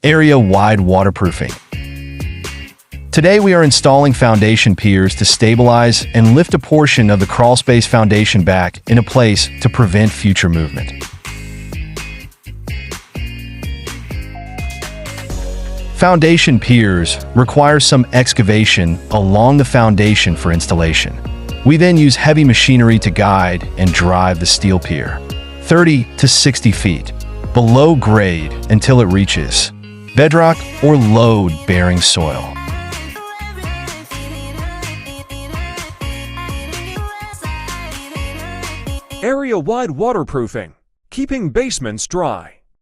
Area-wide waterproofing. Today we are installing foundation piers to stabilize and lift a portion of the crawlspace foundation back into place to prevent future movement. Foundation piers require some excavation along the foundation for installation. We then use heavy machinery to guide and drive the steel pier 30 to 60 feet below grade until it reaches bedrock or load-bearing soil. Area-wide waterproofing, keeping basements dry.